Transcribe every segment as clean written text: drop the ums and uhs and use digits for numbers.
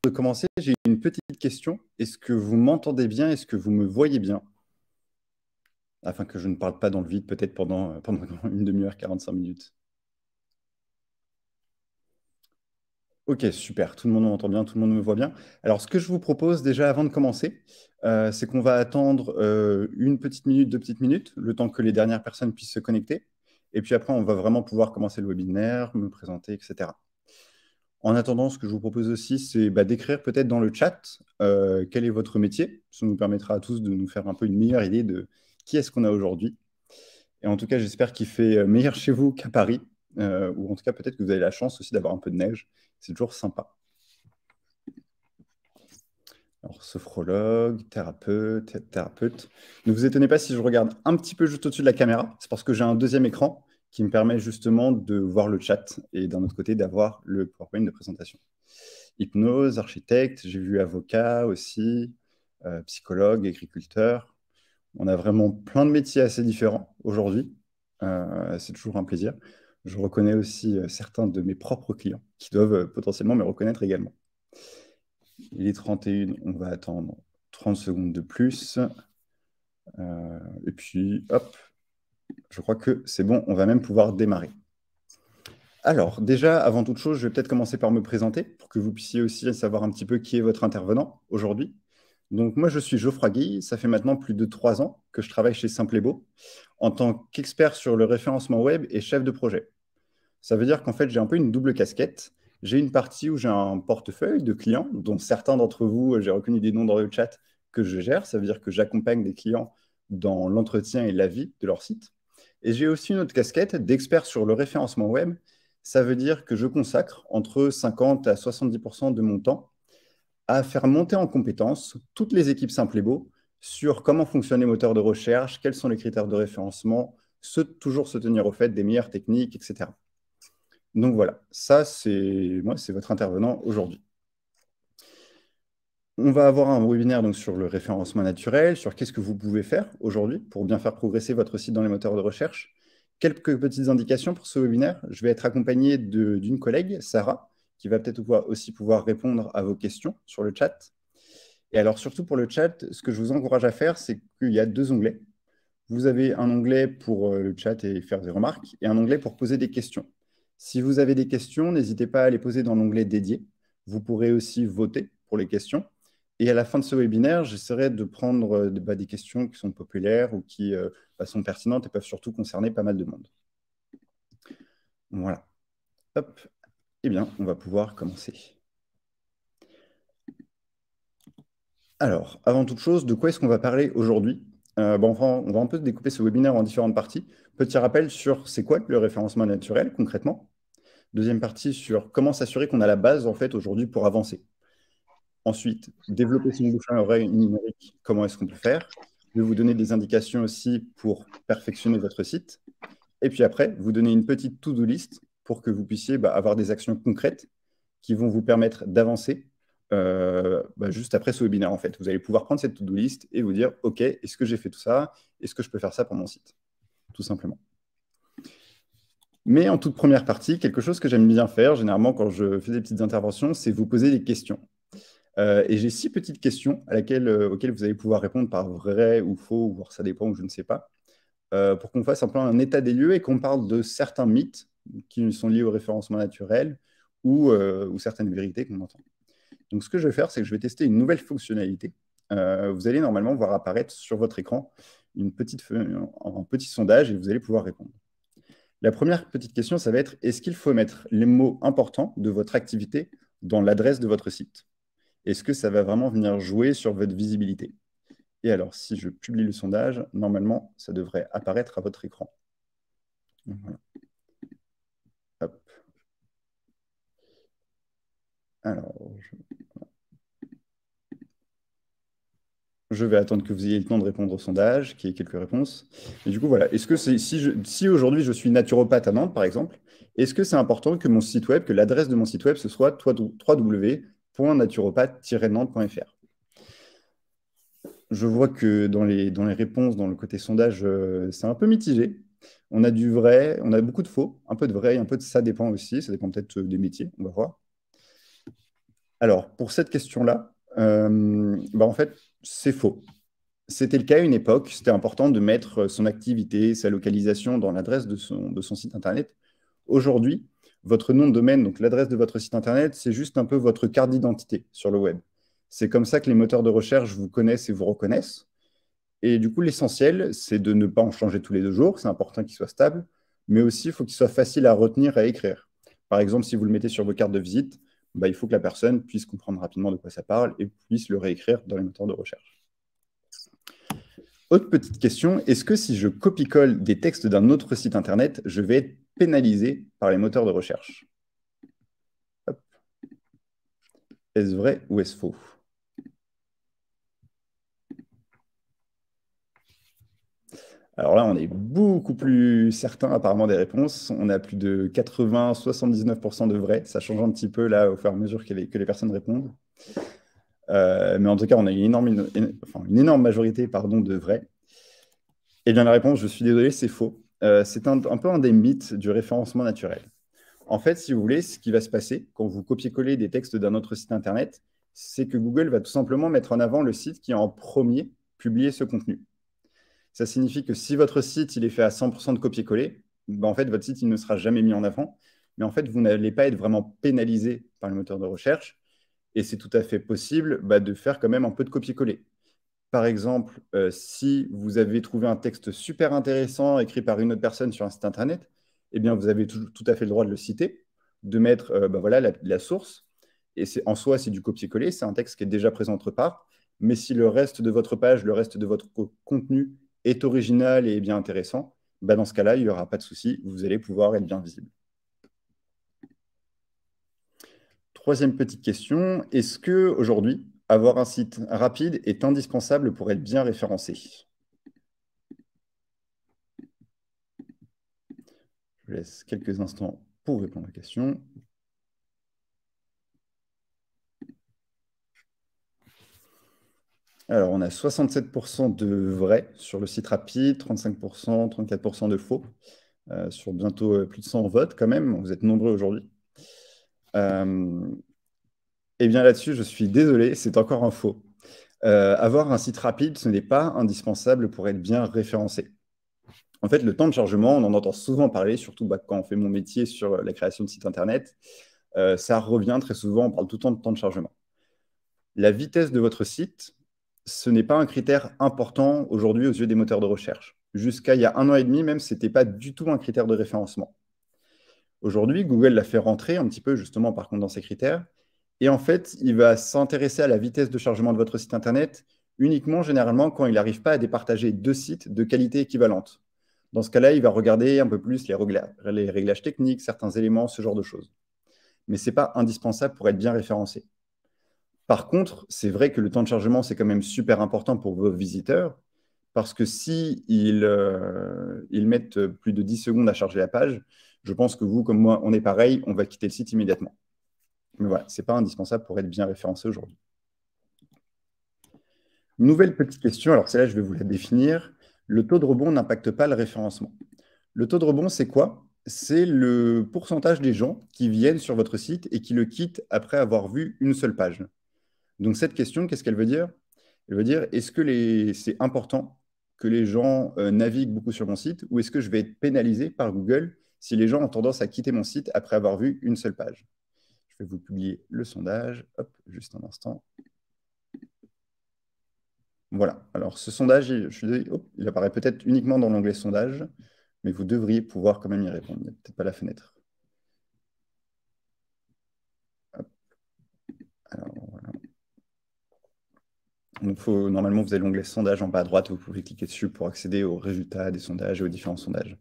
de commencer, j'ai une petite question. Est-ce que vous m'entendez bien? Est-ce que vous me voyez bien? Afin que je ne parle pas dans le vide, peut-être pendant une demi-heure, 45 minutes. Ok, super. Tout le monde m'entend bien, tout le monde me voit bien. Alors, ce que je vous propose déjà avant de commencer, c'est qu'on va attendre une petite minute, 2 petites minutes, le temps que les dernières personnes puissent se connecter. Et puis après, on va vraiment pouvoir commencer le webinaire, me présenter, etc. En attendant, ce que je vous propose aussi, c'est d'écrire peut-être dans le chat quel est votre métier. Ça nous permettra à tous de nous faire un peu une meilleure idée de qui est-ce qu'on a aujourd'hui. Et en tout cas, j'espère qu'il fait meilleur chez vous qu'à Paris, ou en tout cas, peut-être que vous avez la chance aussi d'avoir un peu de neige. C'est toujours sympa. Alors, sophrologue, thérapeute. Ne vous étonnez pas si je regarde un petit peu juste au-dessus de la caméra. C'est parce que j'ai un deuxième écran qui me permet justement de voir le chat et d'un autre côté d'avoir le PowerPoint de présentation. Hypnose, architecte, j'ai vu avocat aussi, psychologue, agriculteur. On a vraiment plein de métiers assez différents aujourd'hui. C'est toujours un plaisir. Je reconnais aussi certains de mes propres clients qui doivent potentiellement me reconnaître également. Il est 31, on va attendre 30 secondes de plus. Et puis, hop, je crois que c'est bon, on va même pouvoir démarrer. Alors, déjà, avant toute chose, je vais peut-être commencer par me présenter pour que vous puissiez aussi savoir un petit peu qui est votre intervenant aujourd'hui. Donc, moi, je suis Geoffroy Guille. Ça fait maintenant plus de 3 ans que je travaille chez Simple et Beau en tant qu'expert sur le référencement web et chef de projet. Ça veut dire qu'en fait, j'ai un peu une double casquette. J'ai une partie où j'ai un portefeuille de clients, dont certains d'entre vous, j'ai reconnu des noms dans le chat, que je gère. Ça veut dire que j'accompagne des clients dans l'entretien et la vie de leur site. Et j'ai aussi une autre casquette d'expert sur le référencement web. Ça veut dire que je consacre entre 50 à 70% de mon temps à faire monter en compétence toutes les équipes Simple et Beau sur comment fonctionnent les moteurs de recherche, quels sont les critères de référencement, toujours se tenir au fait des meilleures techniques, etc. Donc voilà, ça c'est moi, c'est votre intervenant aujourd'hui. On va avoir un webinaire donc, sur le référencement naturel, sur qu'est-ce que vous pouvez faire aujourd'hui pour bien faire progresser votre site dans les moteurs de recherche. Quelques petites indications pour ce webinaire. Je vais être accompagné d'une collègue, Sarah, qui va peut-être aussi pouvoir répondre à vos questions sur le chat. Et alors, surtout pour le chat, ce que je vous encourage à faire, c'est qu'il y a 2 onglets. Vous avez un onglet pour le chat et faire des remarques, et un onglet pour poser des questions. Si vous avez des questions, n'hésitez pas à les poser dans l'onglet dédié. Vous pourrez aussi voter pour les questions. Et à la fin de ce webinaire, j'essaierai de prendre des questions qui sont populaires ou qui sont pertinentes et peuvent surtout concerner pas mal de monde. Voilà. Hop. Eh bien, on va pouvoir commencer. Alors, avant toute chose, de quoi est-ce qu'on va parler aujourd'hui? On va un peu découper ce webinaire en différentes parties. Petit rappel sur c'est quoi le référencement naturel concrètement. Deuxième partie sur comment s'assurer qu'on a la base en fait aujourd'hui pour avancer. Ensuite, développer son bouche à oreille numérique, comment est-ce qu'on peut faire? Je vais vous donner des indications aussi pour perfectionner votre site. Et puis après, vous donner une petite to-do list pour que vous puissiez avoir des actions concrètes qui vont vous permettre d'avancer juste après ce webinaire, en fait. Vous allez pouvoir prendre cette to-do list et vous dire, OK, est-ce que j'ai fait tout ça? Est-ce que je peux faire ça pour mon site? Tout simplement. Mais en toute première partie, quelque chose que j'aime bien faire, généralement quand je fais des petites interventions, c'est vous poser des questions. Et j'ai 6 petites questions auxquelles vous allez pouvoir répondre par vrai ou faux, voire ça dépend, ou je ne sais pas, pour qu'on fasse un peu un état des lieux et qu'on parle de certains mythes qui sont liés au référencement naturel ou certaines vérités qu'on entend. Donc, ce que je vais faire, c'est que je vais tester une nouvelle fonctionnalité. Vous allez normalement voir apparaître sur votre écran un petit sondage et vous allez pouvoir répondre. La première petite question, ça va être, est-ce qu'il faut mettre les mots importants de votre activité dans l'adresse de votre site? Est-ce que ça va vraiment venir jouer sur votre visibilité? Et alors, si je publie le sondage, normalement, ça devrait apparaître à votre écran. Voilà. Hop. Alors, je vais attendre que vous ayez le temps de répondre au sondage, qu'il y ait quelques réponses. Et du coup, voilà. Est-ce que si aujourd'hui je suis naturopathe à Nantes, par exemple, est-ce que c'est important que mon site web, que l'adresse de mon site web, ce soit www.naturopathe-nantes.fr? Je vois que dans les réponses, dans le côté sondage, c'est un peu mitigé. On a du vrai, on a beaucoup de faux, un peu de vrai, un peu de ça dépend aussi. Ça dépend peut-être des métiers, on va voir. Alors, pour cette question-là, en fait, c'est faux. C'était le cas à une époque, c'était important de mettre son activité, sa localisation dans l'adresse de son site Internet. Aujourd'hui, votre nom de domaine, donc l'adresse de votre site Internet, c'est juste un peu votre carte d'identité sur le web. C'est comme ça que les moteurs de recherche vous connaissent et vous reconnaissent. Et du coup, l'essentiel, c'est de ne pas en changer tous les 2 jours. C'est important qu'il soit stable, mais aussi, il faut qu'il soit facile à retenir et à écrire. Par exemple, si vous le mettez sur vos cartes de visite, il faut que la personne puisse comprendre rapidement de quoi ça parle et puisse le réécrire dans les moteurs de recherche. Autre petite question, est-ce que si je copie-colle des textes d'un autre site Internet, je vais être pénalisé par les moteurs de recherche? Hop. Est-ce vrai ou est-ce faux? Alors là, on est beaucoup plus certain apparemment des réponses. On a plus de 80-79% de vrai. Ça change un petit peu là au fur et à mesure que les personnes répondent. Mais en tout cas, on a une énorme majorité pardon, de vrai. Eh bien, la réponse, je suis désolé, c'est faux. C'est un peu un des mythes du référencement naturel. En fait, si vous voulez, ce qui va se passer quand vous copiez-collez des textes d'un autre site Internet, c'est que Google va tout simplement mettre en avant le site qui a en premier publié ce contenu. Ça signifie que si votre site il est fait à 100% de copier-coller, en fait, votre site il ne sera jamais mis en avant. Mais en fait, vous n'allez pas être vraiment pénalisé par le moteur de recherche. Et c'est tout à fait possible de faire quand même un peu de copier-coller. Par exemple, si vous avez trouvé un texte super intéressant écrit par une autre personne sur un site internet, eh bien, vous avez tout à fait le droit de le citer, de mettre voilà, la source. Et en soi, c'est du copier-coller, c'est un texte qui est déjà présent autre part. Mais si le reste de votre page, le reste de votre contenu est original et bien intéressant, dans ce cas-là, il n'y aura pas de souci, vous allez pouvoir être bien visible. Troisième petite question, est-ce que aujourd'hui, avoir un site rapide est indispensable pour être bien référencé? Je laisse quelques instants pour répondre à la question. Alors, on a 67% de vrai sur le site rapide, 35%, 34% de faux, sur bientôt plus de 100 votes quand même. Vous êtes nombreux aujourd'hui. Eh bien là-dessus, je suis désolé, c'est encore un faux. Avoir un site rapide, ce n'est pas indispensable pour être bien référencé. En fait, le temps de chargement, on en entend souvent parler, surtout quand on fait mon métier sur la création de sites Internet. Ça revient très souvent, on parle tout le temps de temps de chargement. La vitesse de votre site, ce n'est pas un critère important aujourd'hui aux yeux des moteurs de recherche. Jusqu'à il y a 1 an et demi, même, ce n'était pas du tout un critère de référencement. Aujourd'hui, Google l'a fait rentrer un petit peu justement par contre dans ses critères. Et en fait, il va s'intéresser à la vitesse de chargement de votre site Internet uniquement généralement quand il n'arrive pas à départager 2 sites de qualité équivalente. Dans ce cas-là, il va regarder un peu plus les réglages techniques, certains éléments, ce genre de choses. Mais ce n'est pas indispensable pour être bien référencé. Par contre, c'est vrai que le temps de chargement, c'est quand même super important pour vos visiteurs, parce que si ils mettent plus de 10 secondes à charger la page, je pense que vous, comme moi, on est pareil, on va quitter le site immédiatement. Mais voilà, ce n'est pas indispensable pour être bien référencé aujourd'hui. Nouvelle petite question, alors celle-là, je vais vous la définir. Le taux de rebond n'impacte pas le référencement. Le taux de rebond, c'est quoi? C'est le pourcentage des gens qui viennent sur votre site et qui le quittent après avoir vu une seule page. Donc cette question, qu'est-ce qu'elle veut dire? Elle veut dire, est-ce que c'est important que les gens naviguent beaucoup sur mon site ou est-ce que je vais être pénalisé par Google si les gens ont tendance à quitter mon site après avoir vu une seule page? Je vais vous publier le sondage. Hop, juste un instant. Voilà. Alors ce sondage, je suis désolé, il apparaît peut-être uniquement dans l'onglet sondage, mais vous devriez pouvoir quand même y répondre. Il n'y a peut-être pas la fenêtre. Hop. Alors, voilà. Donc, normalement, vous avez l'onglet sondage en bas à droite. Vous pouvez cliquer dessus pour accéder aux résultats des sondages et aux différents sondages.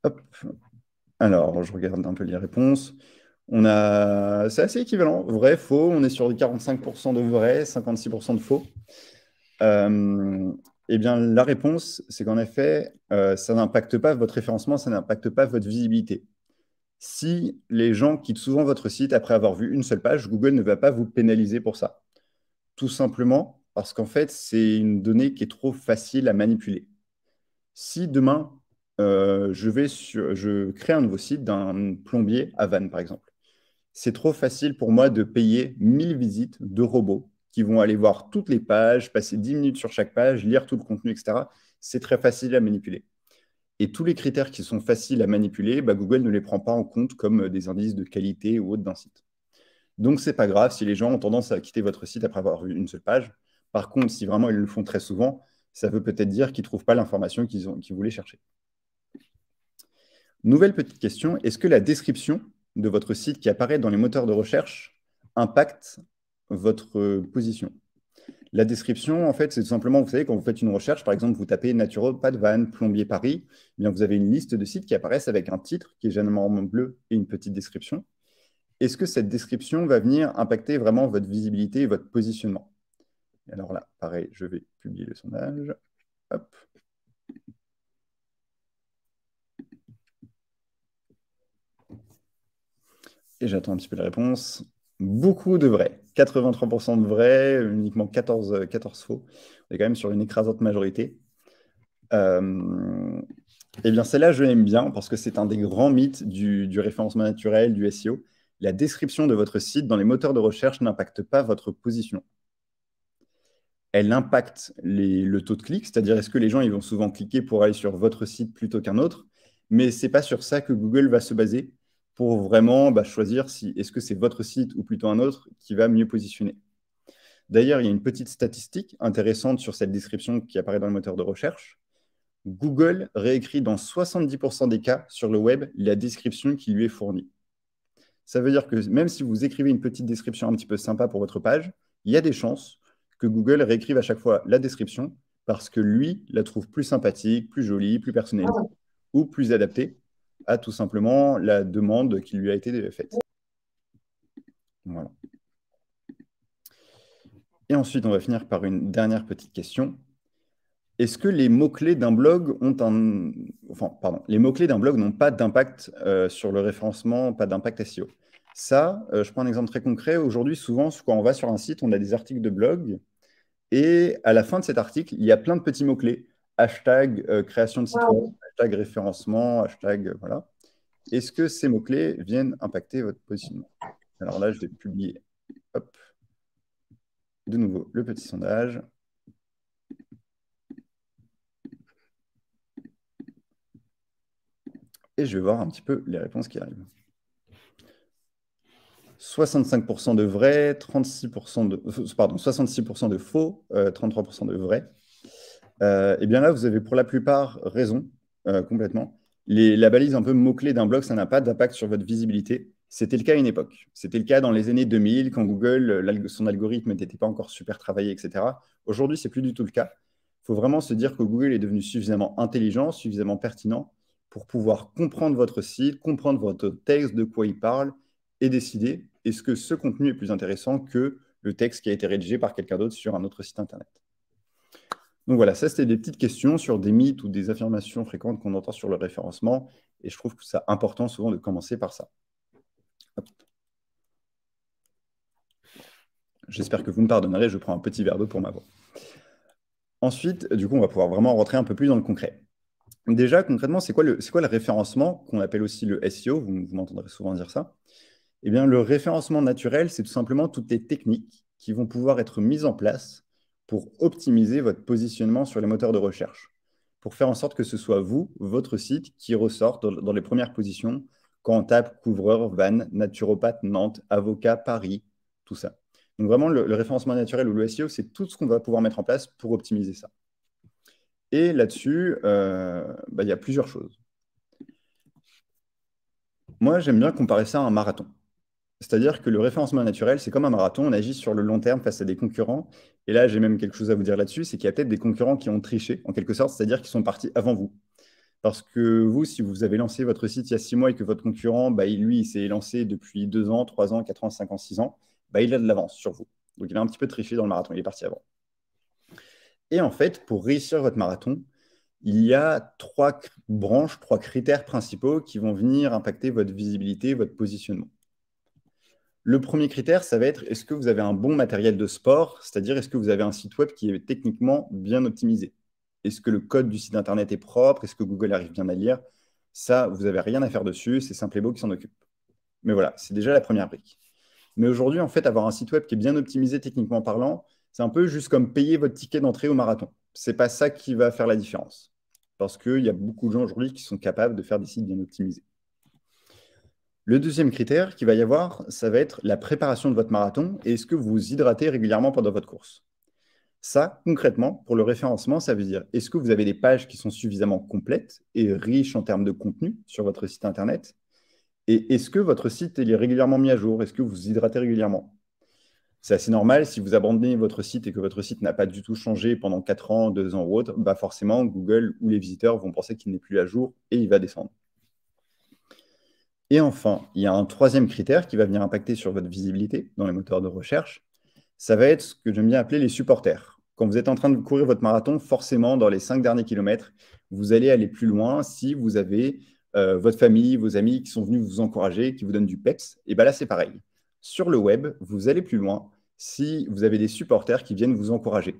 Hop. Alors, je regarde un peu les réponses. C'est assez équivalent. Vrai, faux. On est sur 45% de vrai, 56% de faux. Eh bien, la réponse, c'est qu'en effet, ça n'impacte pas votre référencement, ça n'impacte pas votre visibilité. Si les gens quittent souvent votre site après avoir vu une seule page, Google ne va pas vous pénaliser pour ça. Tout simplement parce qu'en fait, c'est une donnée qui est trop facile à manipuler. Si demain, je crée un nouveau site d'un plombier à Vannes, par exemple. c'est trop facile pour moi de payer 1000 visites de robots qui vont aller voir toutes les pages, passer 10 minutes sur chaque page, lire tout le contenu, etc. C'est très facile à manipuler. Et tous les critères qui sont faciles à manipuler, bah, Google ne les prend pas en compte comme des indices de qualité ou autre d'un site. Donc, c'est pas grave si les gens ont tendance à quitter votre site après avoir vu une seule page. Par contre, si vraiment ils le font très souvent, ça veut peut-être dire qu'ils ne trouvent pas l'information qu'ils voulaient chercher. Nouvelle petite question, est-ce que la description de votre site qui apparaît dans les moteurs de recherche impacte votre position? La description, en fait, c'est tout simplement, vous savez, quand vous faites une recherche, par exemple, vous tapez naturopathe, Vannes, plombier Paris, eh bien, vous avez une liste de sites qui apparaissent avec un titre qui est généralement bleu et une petite description. Est-ce que cette description va venir impacter vraiment votre visibilité et votre positionnement? Alors là, pareil, je vais publier le sondage. Hop. Et j'attends un petit peu la réponse. Beaucoup de vrais. 83% de vrais, uniquement 14 faux. On est quand même sur une écrasante majorité. Eh bien, celle-là, je l'aime bien parce que c'est un des grands mythes du référencement naturel, du SEO. La description de votre site dans les moteurs de recherche n'impacte pas votre position. Elle impacte le taux de clic, c'est-à-dire est-ce que les gens ils vont souvent cliquer pour aller sur votre site plutôt qu'un autre, mais ce n'est pas sur ça que Google va se baser pour vraiment choisir si est-ce que c'est votre site ou plutôt un autre qui va mieux positionner. D'ailleurs, il y a une petite statistique intéressante sur cette description qui apparaît dans le moteur de recherche. Google réécrit dans 70% des cas sur le web la description qui lui est fournie. Ça veut dire que même si vous écrivez une petite description un petit peu sympa pour votre page, il y a des chances que Google réécrive à chaque fois la description parce que lui la trouve plus sympathique, plus jolie, plus personnalisée ou plus adaptée à tout simplement la demande qui lui a été faite. Voilà. Et ensuite, on va finir par une dernière petite question. Est-ce que les mots-clés d'un blog ont un... Enfin, pardon, les mots-clés d'un blog n'ont pas d'impact sur le référencement, pas d'impact SEO? Ça, je prends un exemple très concret. Aujourd'hui, souvent, quand on va sur un site, on a des articles de blog. Et à la fin de cet article, il y a plein de petits mots-clés. Hashtag création de site web, hashtag référencement, hashtag... voilà. Est-ce que ces mots-clés viennent impacter votre positionnement? Alors là, je vais publier, hop, de nouveau le petit sondage. Et je vais voir un petit peu les réponses qui arrivent. 65% de vrai, 36% de, pardon, 66% de faux, 33% de vrai. Et bien là, vous avez pour la plupart raison, complètement. La balise un peu mot-clé d'un blog, ça n'a pas d'impact sur votre visibilité. C'était le cas à une époque. C'était le cas dans les années 2000, quand Google, son algorithme n'était pas encore super travaillé, etc. Aujourd'hui, c'est plus du tout le cas. Il faut vraiment se dire que Google est devenu suffisamment intelligent, suffisamment pertinent pour pouvoir comprendre votre site, comprendre votre texte, de quoi il parle, et décider est-ce que ce contenu est plus intéressant que le texte qui a été rédigé par quelqu'un d'autre sur un autre site Internet. Donc voilà, ça c'était des petites questions sur des mythes ou des affirmations fréquentes qu'on entend sur le référencement. Et je trouve que c'est important souvent de commencer par ça. J'espère que vous me pardonnerez, je prends un petit verre d'eau pour ma voix. Ensuite, du coup, on va pouvoir vraiment rentrer un peu plus dans le concret. Déjà, concrètement, c'est quoi le référencement, qu'on appelle aussi le SEO? Vous m'entendrez souvent dire ça. Eh bien, le référencement naturel, c'est tout simplement toutes les techniques qui vont pouvoir être mises en place pour optimiser votre positionnement sur les moteurs de recherche, pour faire en sorte que ce soit vous, votre site, qui ressorte dans les premières positions quand on tape couvreur, Vannes, naturopathe, Nantes, avocat, Paris, tout ça. Donc vraiment, le référencement naturel ou le SEO, c'est tout ce qu'on va pouvoir mettre en place pour optimiser ça. Et là-dessus, il y a plusieurs choses. Moi, j'aime bien comparer ça à un marathon. C'est-à-dire que le référencement naturel, c'est comme un marathon, on agit sur le long terme face à des concurrents. Et là, j'ai même quelque chose à vous dire là-dessus, c'est qu'il y a peut-être des concurrents qui ont triché, en quelque sorte, c'est-à-dire qu'ils sont partis avant vous. Parce que vous, si vous avez lancé votre site il y a 6 mois et que votre concurrent, lui, il s'est lancé depuis 2 ans, 3 ans, 4 ans, 5 ans, 6 ans, il a de l'avance sur vous. Donc, il a un petit peu triché dans le marathon, il est parti avant. Et en fait, pour réussir votre marathon, il y a 3 branches, 3 critères principaux qui vont venir impacter votre visibilité, votre positionnement. Le premier critère, ça va être est-ce que vous avez un bon matériel de sport, c'est-à-dire est-ce que vous avez un site web qui est techniquement bien optimisé? Est-ce que le code du site internet est propre? Est-ce que Google arrive bien à lire? Ça, vous n'avez rien à faire dessus, c'est Simplebo qui s'en occupe. Mais voilà, c'est déjà la première brique. Mais aujourd'hui, en fait, avoir un site web qui est bien optimisé techniquement parlant, c'est un peu juste comme payer votre ticket d'entrée au marathon. C'est pas ça qui va faire la différence. Parce qu'il y a beaucoup de gens aujourd'hui qui sont capables de faire des sites bien optimisés. Le deuxième critère qu'il va y avoir, ça va être la préparation de votre marathon et est-ce que vous vous hydratez régulièrement pendant votre course. Ça, concrètement, pour le référencement, ça veut dire est-ce que vous avez des pages qui sont suffisamment complètes et riches en termes de contenu sur votre site internet? Et est-ce que votre site est régulièrement mis à jour? Est-ce que vous vous hydratez régulièrement? C'est assez normal, si vous abandonnez votre site et que votre site n'a pas du tout changé pendant 4 ans, 2 ans ou autre, bah forcément, Google ou les visiteurs vont penser qu'il n'est plus à jour et il va descendre. Et enfin, il y a un troisième critère qui va venir impacter sur votre visibilité dans les moteurs de recherche. Ça va être ce que j'aime bien appeler les supporters. Quand vous êtes en train de courir votre marathon, forcément, dans les 5 derniers kilomètres, vous allez aller plus loin si vous avez votre famille, vos amis qui sont venus vous encourager, qui vous donnent du peps. Et bien là, c'est pareil. Sur le web, vous allez plus loin si vous avez des supporters qui viennent vous encourager.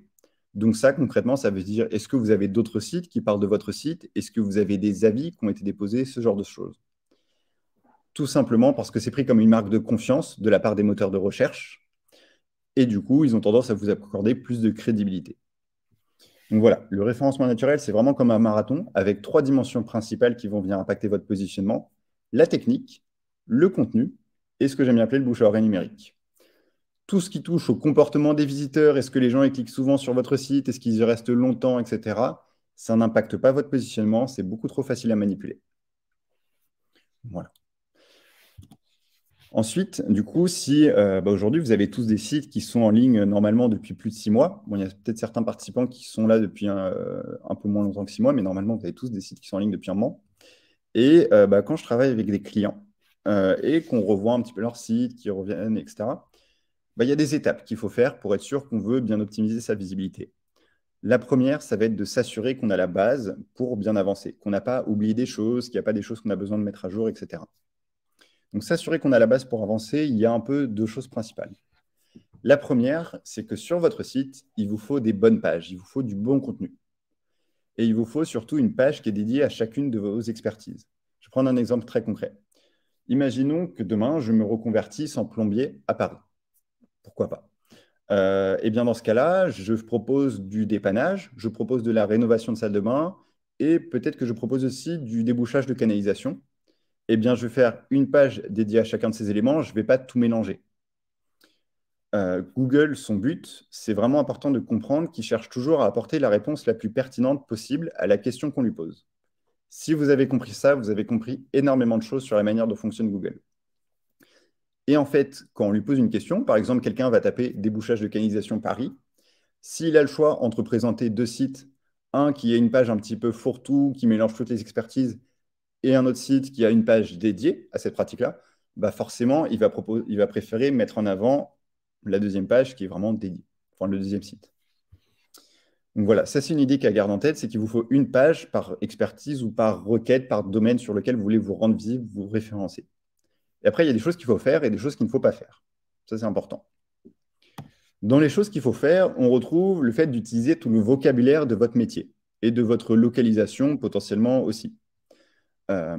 Donc ça, concrètement, ça veut dire, est-ce que vous avez d'autres sites qui parlent de votre site? Est-ce que vous avez des avis qui ont été déposés? Ce genre de choses. Tout simplement parce que c'est pris comme une marque de confiance de la part des moteurs de recherche. Et du coup, ils ont tendance à vous accorder plus de crédibilité. Donc voilà, le référencement naturel, c'est vraiment comme un marathon avec 3 dimensions principales qui vont venir impacter votre positionnement, la technique, le contenu et ce que j'aime bien appeler le bouche à oreille numérique. Tout ce qui touche au comportement des visiteurs, est-ce que les gens ils cliquent souvent sur votre site, est-ce qu'ils y restent longtemps, etc., ça n'impacte pas votre positionnement, c'est beaucoup trop facile à manipuler. Voilà. Ensuite, du coup, si aujourd'hui vous avez tous des sites qui sont en ligne normalement depuis plus de 6 mois, bon, il y a peut-être certains participants qui sont là depuis un peu moins longtemps que 6 mois, mais normalement vous avez tous des sites qui sont en ligne depuis un moment. Et quand je travaille avec des clients et qu'on revoit un petit peu leur site, qui reviennent, etc., il y a des étapes qu'il faut faire pour être sûr qu'on veut bien optimiser sa visibilité. La première, ça va être de s'assurer qu'on a la base pour bien avancer, qu'on n'a pas oublié des choses, qu'il n'y a pas des choses qu'on a besoin de mettre à jour, etc. Donc, s'assurer qu'on a la base pour avancer, il y a un peu deux choses principales. La première, c'est que sur votre site, il vous faut des bonnes pages, il vous faut du bon contenu. Et il vous faut surtout une page qui est dédiée à chacune de vos expertises. Je vais prendre un exemple très concret. Imaginons que demain, je me reconvertisse en plombier à Paris. Pourquoi pas? Eh bien, dans ce cas-là, je propose du dépannage, je propose de la rénovation de salle de bain et peut-être que je propose aussi du débouchage de canalisation. Eh bien, je vais faire une page dédiée à chacun de ces éléments, je ne vais pas tout mélanger. Google, son but, c'est vraiment important de comprendre qu'il cherche toujours à apporter la réponse la plus pertinente possible à la question qu'on lui pose. Si vous avez compris ça, vous avez compris énormément de choses sur la manière dont fonctionne Google. Et en fait, quand on lui pose une question, par exemple, quelqu'un va taper débouchage de canalisation Paris, s'il a le choix entre présenter deux sites, un qui a une page un petit peu fourre-tout, qui mélange toutes les expertises, et un autre site qui a une page dédiée à cette pratique-là, bah forcément, il va préférer mettre en avant la deuxième page qui est vraiment dédiée, enfin le deuxième site. Donc voilà, ça c'est une idée qu'à garder en tête, c'est qu'il vous faut une page par expertise ou par requête, par domaine sur lequel vous voulez vous rendre visible, vous référencer. Et après, il y a des choses qu'il faut faire et des choses qu'il ne faut pas faire. Ça, c'est important. Dans les choses qu'il faut faire, on retrouve le fait d'utiliser tout le vocabulaire de votre métier et de votre localisation potentiellement aussi. Euh,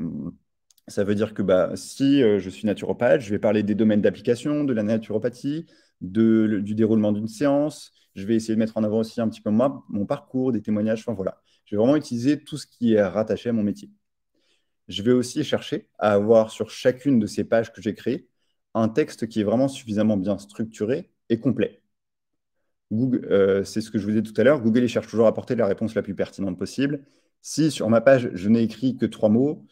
Ça veut dire que si je suis naturopathe, je vais parler des domaines d'application, de la naturopathie, du déroulement d'une séance. Je vais essayer de mettre en avant aussi un petit peu mon parcours, des témoignages. Enfin voilà, je vais vraiment utiliser tout ce qui est rattaché à mon métier. Je vais aussi chercher à avoir sur chacune de ces pages que j'ai créées un texte qui est vraiment suffisamment bien structuré et complet. Google, c'est ce que je vous disais tout à l'heure, Google il cherche toujours à apporter la réponse la plus pertinente possible. Si sur ma page, je n'ai écrit que 3 mots,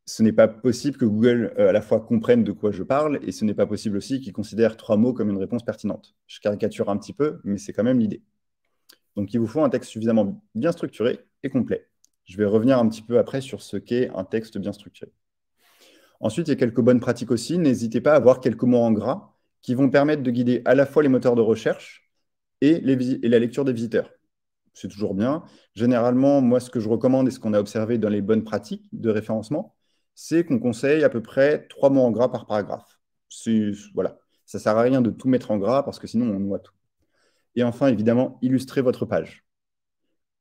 ce n'est pas possible que Google à la fois comprenne de quoi je parle et ce n'est pas possible aussi qu'il considère 3 mots comme une réponse pertinente. Je caricature un petit peu, mais c'est quand même l'idée. Donc, il vous faut un texte suffisamment bien structuré et complet. Je vais revenir un petit peu après sur ce qu'est un texte bien structuré. Ensuite, il y a quelques bonnes pratiques aussi. N'hésitez pas à avoir quelques mots en gras qui vont permettre de guider à la fois les moteurs de recherche et la lecture des visiteurs. C'est toujours bien. Généralement, moi, ce que je recommande et ce qu'on a observé dans les bonnes pratiques de référencement, c'est qu'on conseille à peu près 3 mots en gras par paragraphe. Voilà. Ça ne sert à rien de tout mettre en gras parce que sinon, on noie tout. Et enfin, évidemment, illustrer votre page.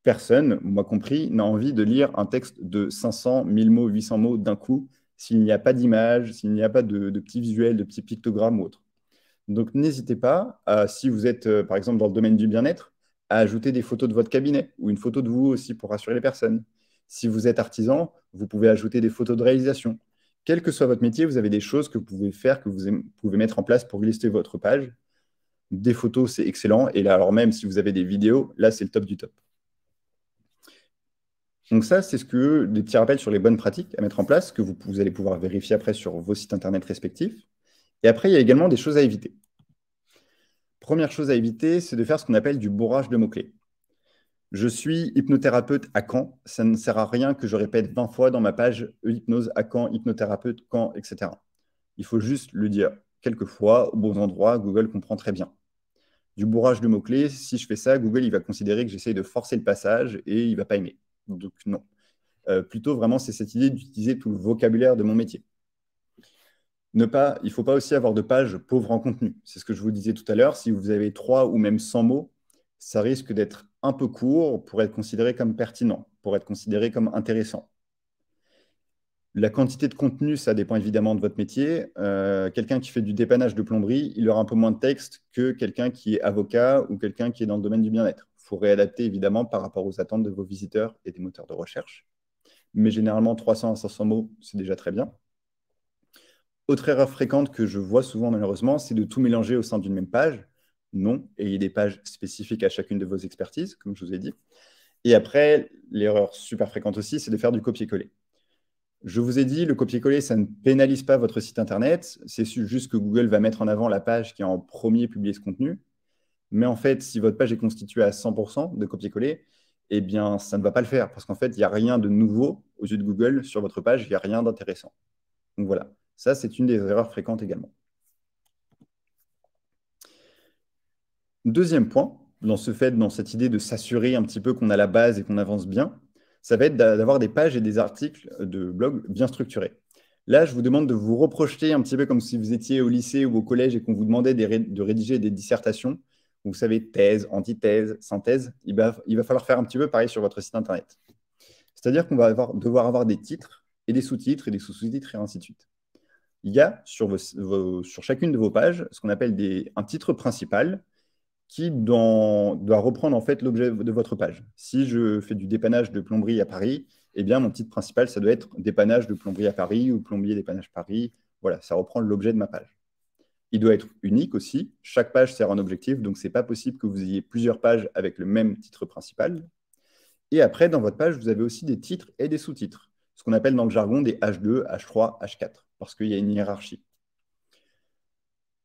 Personne, moi compris, n'a envie de lire un texte de 500, 1000 mots, 800 mots d'un coup. s'il n'y a pas d'image, s'il n'y a pas de petits visuels, de petits pictogrammes ou autre. Donc, n'hésitez pas, si vous êtes, par exemple, dans le domaine du bien-être, à ajouter des photos de votre cabinet ou une photo de vous aussi pour rassurer les personnes. Si vous êtes artisan, vous pouvez ajouter des photos de réalisation. Quel que soit votre métier, vous avez des choses que vous pouvez faire, que vous pouvez mettre en place pour lister votre page. Des photos, c'est excellent. Et là, alors même si vous avez des vidéos, là, c'est le top du top. Donc ça, c'est des petits rappels sur les bonnes pratiques à mettre en place, que vous allez pouvoir vérifier après sur vos sites Internet respectifs. Et après, il y a également des choses à éviter. Première chose à éviter, c'est de faire ce qu'on appelle du bourrage de mots-clés. Je suis hypnothérapeute à Caen. Ça ne sert à rien que je répète 20 fois dans ma page hypnose à Caen, hypnothérapeute Caen, etc. Il faut juste le dire quelques fois, aux bons endroits. Google comprend très bien. Du bourrage de mots-clés, si je fais ça, Google il va considérer que j'essaye de forcer le passage et il ne va pas aimer. Donc non. Plutôt, vraiment, c'est cette idée d'utiliser tout le vocabulaire de mon métier. Il ne faut pas aussi avoir de pages pauvres en contenu. C'est ce que je vous disais tout à l'heure. Si vous avez 3 ou même 100 mots, ça risque d'être un peu court pour être considéré comme pertinent, pour être considéré comme intéressant. La quantité de contenu, ça dépend évidemment de votre métier. Quelqu'un qui fait du dépannage de plomberie, il aura un peu moins de texte que quelqu'un qui est avocat ou quelqu'un qui est dans le domaine du bien-être. Il faut réadapter évidemment par rapport aux attentes de vos visiteurs et des moteurs de recherche. Mais généralement, 300 à 500 mots, c'est déjà très bien. Autre erreur fréquente que je vois souvent malheureusement, c'est de tout mélanger au sein d'une même page. Non, ayez des pages spécifiques à chacune de vos expertises, comme je vous ai dit. Et après, l'erreur super fréquente aussi, c'est de faire du copier-coller. Je vous ai dit, le copier-coller, ça ne pénalise pas votre site Internet. C'est juste que Google va mettre en avant la page qui a en premier publié ce contenu. Mais en fait, si votre page est constituée à 100% de copier-coller, eh bien, ça ne va pas le faire. Parce qu'en fait, il n'y a rien de nouveau aux yeux de Google sur votre page. Il n'y a rien d'intéressant. Donc voilà, ça, c'est une des erreurs fréquentes également. Deuxième point, dans cette idée de s'assurer un petit peu qu'on a la base et qu'on avance bien, ça va être d'avoir des pages et des articles de blog bien structurés. Là, je vous demande de vous reprojeter un petit peu comme si vous étiez au lycée ou au collège et qu'on vous demandait de rédiger des dissertations. Vous savez, thèse, antithèse, synthèse. Il va falloir faire un petit peu pareil sur votre site Internet. C'est-à-dire qu'on va devoir avoir des titres et des sous-titres et des sous-titres et ainsi de suite. Il y a sur chacune de vos pages ce qu'on appelle un titre principal qui doit reprendre en fait l'objet de votre page. Si je fais du dépannage de plomberie à Paris, eh bien mon titre principal, ça doit être dépannage de plomberie à Paris ou plombier dépannage Paris. Voilà, ça reprend l'objet de ma page. Il doit être unique aussi. Chaque page sert un objectif, donc c'est pas possible que vous ayez plusieurs pages avec le même titre principal. Et après, dans votre page, vous avez aussi des titres et des sous-titres, ce qu'on appelle dans le jargon des H2, H3, H4, parce qu'il y a une hiérarchie.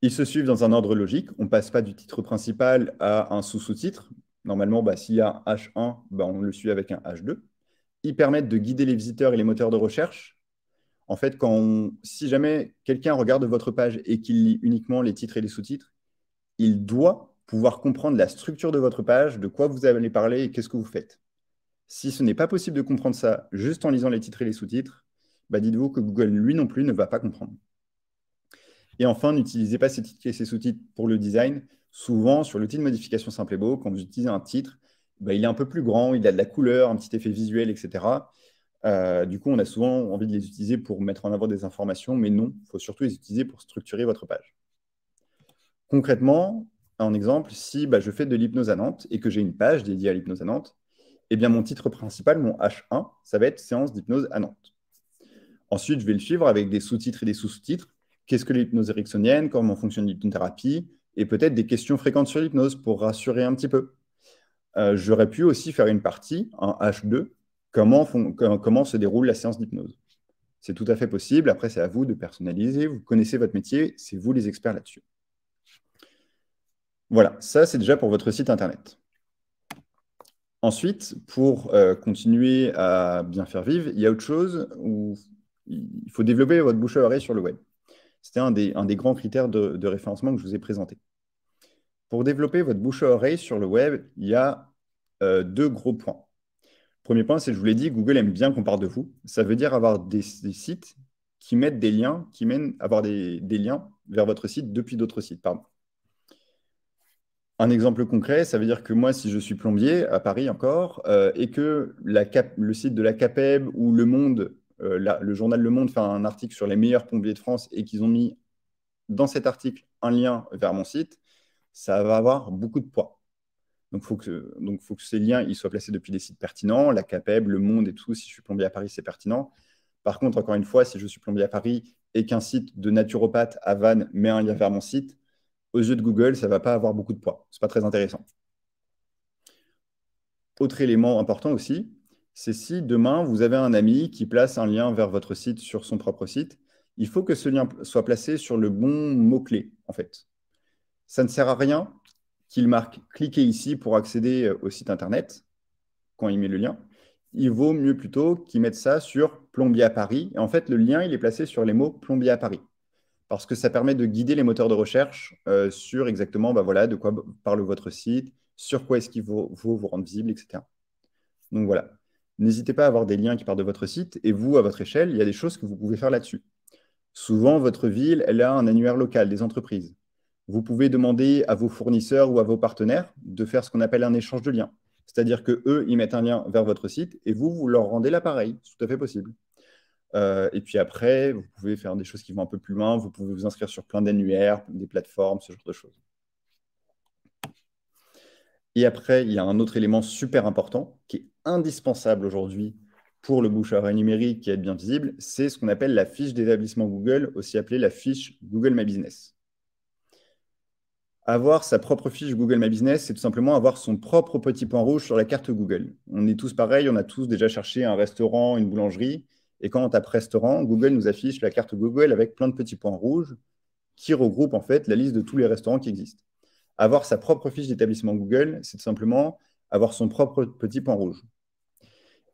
Ils se suivent dans un ordre logique. On ne passe pas du titre principal à un sous-sous-titre. Normalement, s'il y a un H1, on le suit avec un H2. Ils permettent de guider les visiteurs et les moteurs de recherche. En fait, si jamais quelqu'un regarde votre page et qu'il lit uniquement les titres et les sous-titres, il doit pouvoir comprendre la structure de votre page, de quoi vous allez parler et qu'est-ce que vous faites. Si ce n'est pas possible de comprendre ça juste en lisant les titres et les sous-titres, dites-vous que Google, lui non plus, ne va pas comprendre. Et enfin, n'utilisez pas ces titres et ces sous-titres pour le design. Souvent, sur l'outil de modification Simple et Beau, quand vous utilisez un titre, il est un peu plus grand, il a de la couleur, un petit effet visuel, etc. Du coup, on a souvent envie de les utiliser pour mettre en avant des informations, mais non, il faut surtout les utiliser pour structurer votre page. Concrètement, en exemple, si je fais de l'hypnose à Nantes et que j'ai une page dédiée à l'hypnose à Nantes, eh bien, mon titre principal, mon H1, ça va être séance d'hypnose à Nantes. Ensuite, je vais le suivre avec des sous-titres et des sous-sous-titres. Qu'est-ce que l'hypnose ericksonienne? Comment fonctionne l'hypnothérapie? Et peut-être des questions fréquentes sur l'hypnose pour rassurer un petit peu. J'aurais pu aussi faire une partie, un H2, comment se déroule la séance d'hypnose. C'est tout à fait possible. Après, c'est à vous de personnaliser. Vous connaissez votre métier, c'est vous les experts là-dessus. Voilà, ça, c'est déjà pour votre site Internet. Ensuite, pour continuer à bien faire vivre, il y a autre chose où il faut développer votre bouche à oreille sur le web. C'était un des grands critères de référencement que je vous ai présenté. Pour développer votre bouche à oreille sur le web, il y a 2 gros points. Premier point, c'est que je vous l'ai dit, Google aime bien qu'on parle de vous. Ça veut dire avoir des sites qui mettent des liens, qui mènent avoir des liens vers votre site depuis d'autres sites. Pardon. Un exemple concret, ça veut dire que moi, si je suis plombier à Paris encore, et que le site de la CAPEB ou Le Monde le journal Le Monde fait un article sur les meilleurs plombiers de France et qu'ils ont mis dans cet article un lien vers mon site, ça va avoir beaucoup de poids. Donc, faut que ces liens ils soient placés depuis des sites pertinents, la CAPEB, Le Monde et tout. Si je suis plombier à Paris, c'est pertinent. Par contre, encore une fois, si je suis plombier à Paris et qu'un site de naturopathe à Vannes met un lien vers mon site, aux yeux de Google, ça ne va pas avoir beaucoup de poids. Ce n'est pas très intéressant. Autre élément important aussi, c'est si demain, vous avez un ami qui place un lien vers votre site sur son propre site, il faut que ce lien soit placé sur le bon mot-clé, en fait. Ça ne sert à rien qu'il marque « cliquez ici pour accéder au site Internet » quand il met le lien. Il vaut mieux plutôt qu'il mette ça sur plombier à Paris. Et en fait, le lien, il est placé sur les mots plombier à Paris. Parce que ça permet de guider les moteurs de recherche sur exactement voilà, de quoi parle votre site, sur quoi est-ce qu'il faut vous rendre visible, etc. Donc voilà. N'hésitez pas à avoir des liens qui partent de votre site. Et vous, à votre échelle, il y a des choses que vous pouvez faire là-dessus. Souvent, votre ville, elle a un annuaire local des entreprises. Vous pouvez demander à vos fournisseurs ou à vos partenaires de faire ce qu'on appelle un échange de liens. C'est-à-dire qu'eux, ils mettent un lien vers votre site et vous leur rendez l'appareil. C'est tout à fait possible. Et puis après, vous pouvez faire des choses qui vont un peu plus loin. Vous pouvez vous inscrire sur plein d'annuaires, des plateformes, ce genre de choses. Et après, il y a un autre élément super important qui est indispensable aujourd'hui pour le bouche-à-oreille numérique qui est bien visible, c'est ce qu'on appelle la fiche d'établissement Google, aussi appelée la fiche Google My Business. Avoir sa propre fiche Google My Business, c'est tout simplement avoir son propre petit point rouge sur la carte Google. On est tous pareils, on a tous déjà cherché un restaurant, une boulangerie, et quand on tape restaurant, Google nous affiche la carte Google avec plein de petits points rouges qui regroupent en fait la liste de tous les restaurants qui existent. Avoir sa propre fiche d'établissement Google, c'est tout simplement avoir son propre petit point rouge.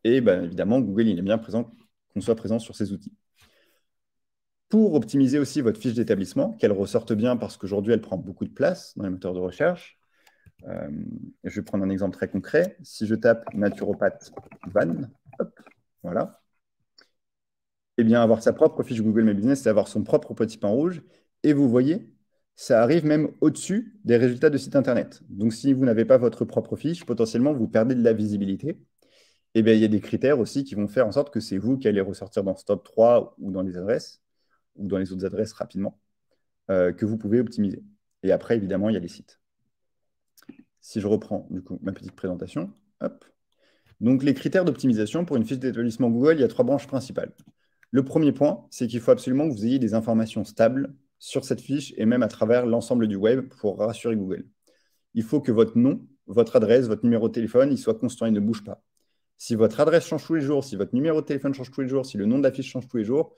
Et bien évidemment, Google, il est bien présent qu'on soit présent sur ces outils. Pour optimiser aussi votre fiche d'établissement, qu'elle ressorte bien parce qu'aujourd'hui, elle prend beaucoup de place dans les moteurs de recherche. Je vais prendre un exemple très concret. Si je tape naturopathe Vannes, hop, voilà. Eh bien, avoir sa propre fiche Google My Business, c'est avoir son propre petit pain rouge. Et vous voyez, ça arrive même au-dessus des résultats de site Internet. Donc, si vous n'avez pas votre propre fiche, potentiellement, vous perdez de la visibilité. Eh bien, il y a des critères aussi qui vont faire en sorte que c'est vous qui allez ressortir dans ce top 3 ou dans les adresses, ou dans les autres adresses rapidement, que vous pouvez optimiser. Et après, évidemment, il y a les sites. Si je reprends, du coup, ma petite présentation, hop. Donc, les critères d'optimisation pour une fiche d'établissement Google, il y a 3 branches principales. Le premier point, c'est qu'il faut absolument que vous ayez des informations stables sur cette fiche et même à travers l'ensemble du web pour rassurer Google. Il faut que votre nom, votre adresse, votre numéro de téléphone, il soit constant, il ne bouge pas. Si votre adresse change tous les jours, si votre numéro de téléphone change tous les jours, si le nom de la fiche change tous les jours,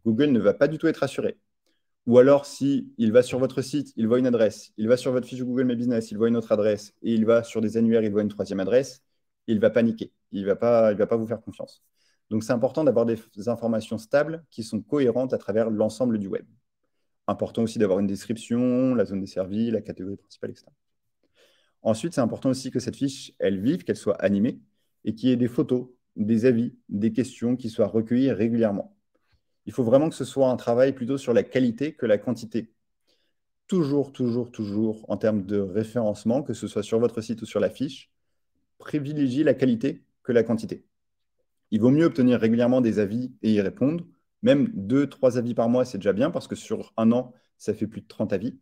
Google ne va pas du tout être rassuré. Ou alors, si il va sur votre site, il voit une adresse, il va sur votre fiche Google My Business, il voit une autre adresse, et il va sur des annuaires, il voit une troisième adresse, il va paniquer. Il va pas vous faire confiance. Donc, c'est important d'avoir des informations stables qui sont cohérentes à travers l'ensemble du web. Important aussi d'avoir une description, la zone desservie, la catégorie principale, etc. Ensuite, c'est important aussi que cette fiche, elle vive, qu'elle soit animée, et qu'il y ait des photos, des avis, des questions qui soient recueillies régulièrement. Il faut vraiment que ce soit un travail plutôt sur la qualité que la quantité. Toujours, toujours, toujours, en termes de référencement, que ce soit sur votre site ou sur la fiche, privilégiez la qualité que la quantité. Il vaut mieux obtenir régulièrement des avis et y répondre. Même 2-3 avis par mois, c'est déjà bien parce que sur un an, ça fait plus de 30 avis.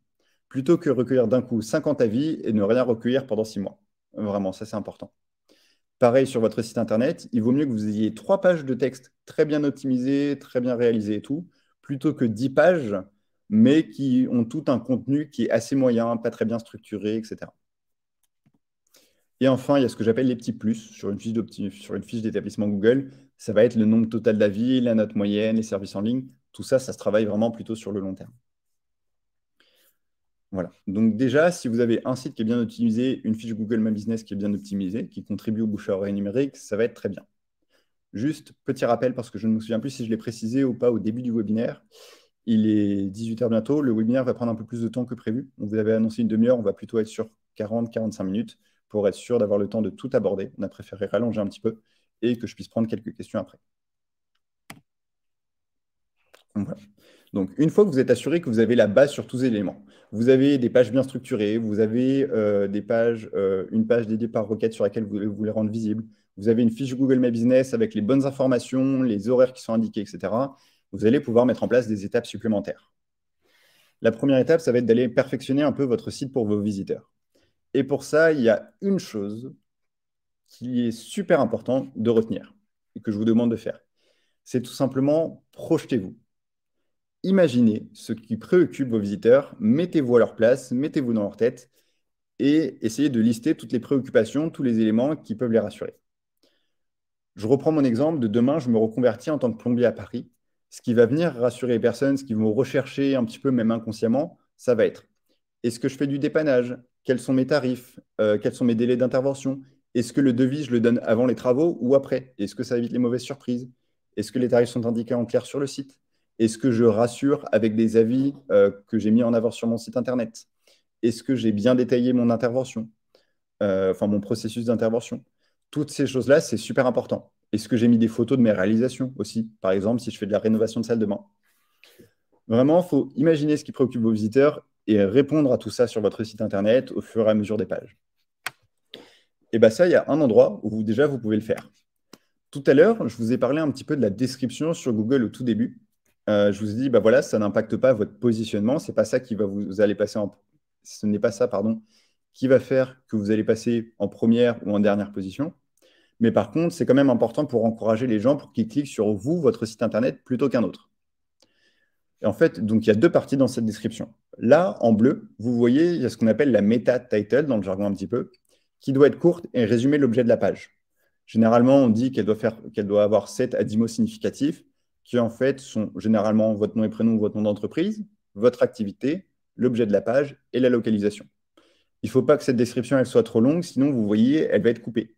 Plutôt que recueillir d'un coup 50 avis et ne rien recueillir pendant 6 mois. Vraiment, ça c'est important. Pareil sur votre site internet, il vaut mieux que vous ayez 3 pages de texte très bien optimisées, très bien réalisées et tout, plutôt que 10 pages, mais qui ont tout un contenu qui est assez moyen, pas très bien structuré, etc. Et enfin, il y a ce que j'appelle les petits plus sur une fiche d'établissement Google. Ça va être le nombre total d'avis, la note moyenne, les services en ligne. Tout ça, ça se travaille vraiment plutôt sur le long terme. Voilà. Donc déjà, si vous avez un site qui est bien optimisé, une fiche Google My Business qui est bien optimisée, qui contribue au bouche-à-oreille numérique, ça va être très bien. Juste petit rappel, parce que je ne me souviens plus si je l'ai précisé ou pas au début du webinaire. Il est 18 h bientôt. Le webinaire va prendre un peu plus de temps que prévu. On vous avait annoncé une demi-heure. On va plutôt être sur 40-45 minutes pour être sûr d'avoir le temps de tout aborder. On a préféré rallonger un petit peu et que je puisse prendre quelques questions après. Donc, voilà. Donc, une fois que vous êtes assuré que vous avez la base sur tous les éléments, vous avez des pages bien structurées, vous avez une page dédiée par requête sur laquelle vous voulez rendre visible, vous avez une fiche Google My Business avec les bonnes informations, les horaires qui sont indiqués, etc., vous allez pouvoir mettre en place des étapes supplémentaires. La première étape, ça va être d'aller perfectionner un peu votre site pour vos visiteurs. Et pour ça, il y a une chose qui est super important de retenir et que je vous demande de faire. C'est tout simplement projetez-vous. Imaginez ce qui préoccupe vos visiteurs, mettez-vous à leur place, mettez-vous dans leur tête et essayez de lister toutes les préoccupations, tous les éléments qui peuvent les rassurer. Je reprends mon exemple de demain, je me reconvertis en tant que plombier à Paris. Ce qui va venir rassurer les personnes, ce qui vont rechercher un petit peu, même inconsciemment, ça va être est-ce que je fais du dépannage? Quels sont mes tarifs? Quels sont mes délais d'intervention? Est-ce que le devis, je le donne avant les travaux ou après? Est-ce que ça évite les mauvaises surprises? Est-ce que les tarifs sont indiqués en clair sur le site? Est-ce que je rassure avec des avis que j'ai mis en avant sur mon site internet? Est-ce que j'ai bien détaillé mon intervention? Enfin mon processus d'intervention? Toutes ces choses-là, c'est super important. Est-ce que j'ai mis des photos de mes réalisations aussi? Par exemple, si je fais de la rénovation de salle de bain. Vraiment, il faut imaginer ce qui préoccupe vos visiteurs et répondre à tout ça sur votre site internet au fur et à mesure des pages. Et bien ça, il y a un endroit où déjà vous pouvez le faire. Tout à l'heure, je vous ai parlé un petit peu de la description sur Google au tout début. Je vous ai dit, bah voilà, ça n'impacte pas votre positionnement, c'est pas ça qui va vous allez passer en... Ce n'est pas ça, pardon, qui va faire que vous allez passer en première ou en dernière position. Mais par contre, c'est quand même important pour encourager les gens pour qu'ils cliquent sur vous, votre site internet, plutôt qu'un autre. Et en fait, donc il y a deux parties dans cette description. Là, en bleu, vous voyez, il y a ce qu'on appelle la meta title dans le jargon un petit peu, qui doit être courte et résumer l'objet de la page. Généralement, on dit qu'elle doit avoir 7 à 10 mots significatifs, qui en fait sont généralement votre nom et prénom ou votre nom d'entreprise, votre activité, l'objet de la page et la localisation. Il ne faut pas que cette description elle soit trop longue, sinon vous voyez, elle va être coupée.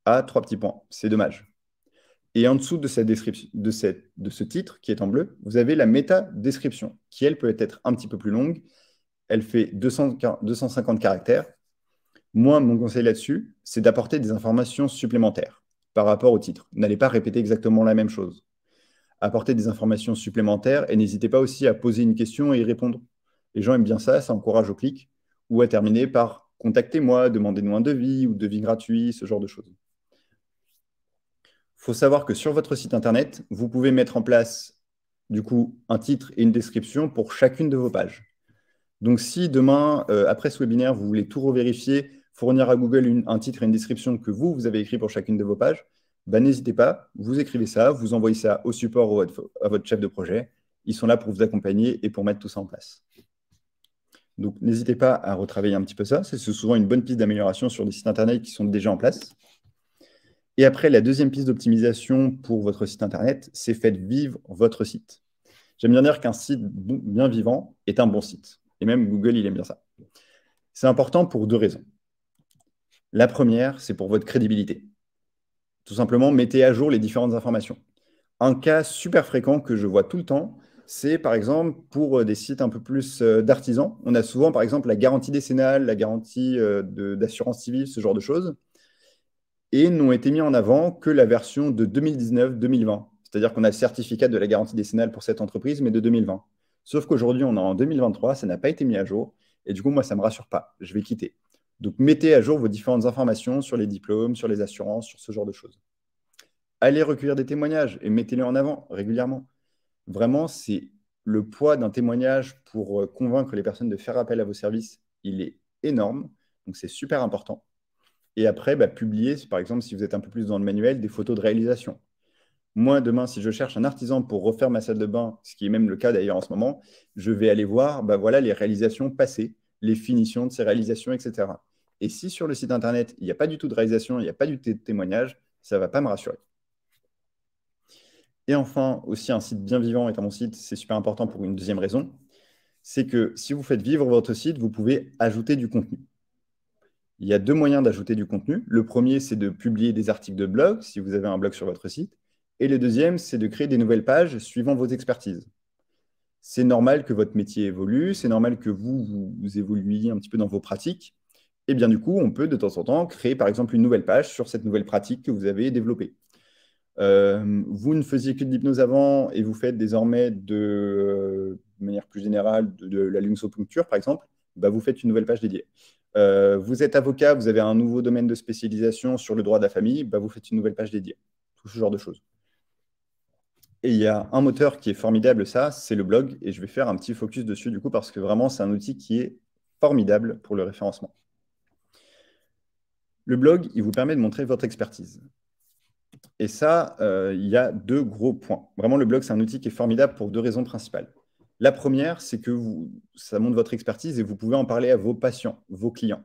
À 3 petits points. C'est dommage. Et en dessous de cette description, de ce titre qui est en bleu, vous avez la méta-description, qui elle peut être un petit peu plus longue. Elle fait 250 caractères. Moi, mon conseil là-dessus, c'est d'apporter des informations supplémentaires par rapport au titre. N'allez pas répéter exactement la même chose. Apportez des informations supplémentaires et n'hésitez pas aussi à poser une question et y répondre. Les gens aiment bien ça, ça encourage au clic. Ou à terminer par contactez-moi, demandez-nous un devis ou devis gratuit, ce genre de choses. Il faut savoir que sur votre site internet, vous pouvez mettre en place du coup un titre et une description pour chacune de vos pages. Donc si demain, après ce webinaire, vous voulez tout revérifier, fournir à Google un titre et une description que vous avez écrit pour chacune de vos pages, bah, n'hésitez pas, vous écrivez ça, vous envoyez ça au support ou à votre chef de projet. Ils sont là pour vous accompagner et pour mettre tout ça en place. Donc n'hésitez pas à retravailler un petit peu ça. C'est souvent une bonne piste d'amélioration sur des sites internet qui sont déjà en place. Et après, la deuxième piste d'optimisation pour votre site internet, c'est faites vivre votre site. J'aime bien dire qu'un site bien vivant est un bon site. Et même Google, il aime bien ça. C'est important pour deux raisons. La première, c'est pour votre crédibilité. Tout simplement, mettez à jour les différentes informations. Un cas super fréquent que je vois tout le temps, c'est par exemple pour des sites un peu plus d'artisans. On a souvent par exemple la garantie décennale, la garantie d'assurance civile, ce genre de choses, et n'ont été mis en avant que la version de 2019-2020. C'est-à-dire qu'on a le certificat de la garantie décennale pour cette entreprise, mais de 2020. Sauf qu'aujourd'hui, on est en 2023, ça n'a pas été mis à jour. Et du coup, moi, ça ne me rassure pas. Je vais quitter. Donc, mettez à jour vos différentes informations sur les diplômes, sur les assurances, sur ce genre de choses. Allez recueillir des témoignages et mettez-les en avant régulièrement. Vraiment, c'est le poids d'un témoignage pour convaincre les personnes de faire appel à vos services. Il est énorme. Donc, c'est super important. Et après, bah, publier, par exemple, si vous êtes un peu plus dans le manuel, des photos de réalisation. Moi, demain, si je cherche un artisan pour refaire ma salle de bain, ce qui est même le cas d'ailleurs en ce moment, je vais aller voir bah, voilà, les réalisations passées, les finitions de ces réalisations, etc. Et si sur le site internet, il n'y a pas du tout de réalisation, il n'y a pas du tout de témoignage, ça ne va pas me rassurer. Et enfin, aussi un site bien vivant est un bon site, c'est super important pour une deuxième raison, c'est que si vous faites vivre votre site, vous pouvez ajouter du contenu. Il y a deux moyens d'ajouter du contenu. Le premier, c'est de publier des articles de blog, si vous avez un blog sur votre site. Et le deuxième, c'est de créer des nouvelles pages suivant vos expertises. C'est normal que votre métier évolue, c'est normal que vous évoluiez un petit peu dans vos pratiques. Et bien du coup, on peut de temps en temps créer par exemple une nouvelle page sur cette nouvelle pratique que vous avez développée. Vous ne faisiez que de l'hypnose avant et vous faites désormais de manière plus générale de la luxopuncture, par exemple, bah, vous faites une nouvelle page dédiée. Vous êtes avocat, vous avez un nouveau domaine de spécialisation sur le droit de la famille, bah, vous faites une nouvelle page dédiée. Tout ce genre de choses. Et il y a un moteur qui est formidable, ça, c'est le blog. Et je vais faire un petit focus dessus, du coup, parce que vraiment, c'est un outil qui est formidable pour le référencement. Le blog, il vous permet de montrer votre expertise. Et ça, il y a deux gros points. Vraiment, le blog, c'est un outil qui est formidable pour deux raisons principales. La première, c'est que ça montre votre expertise et vous pouvez en parler à vos patients, vos clients.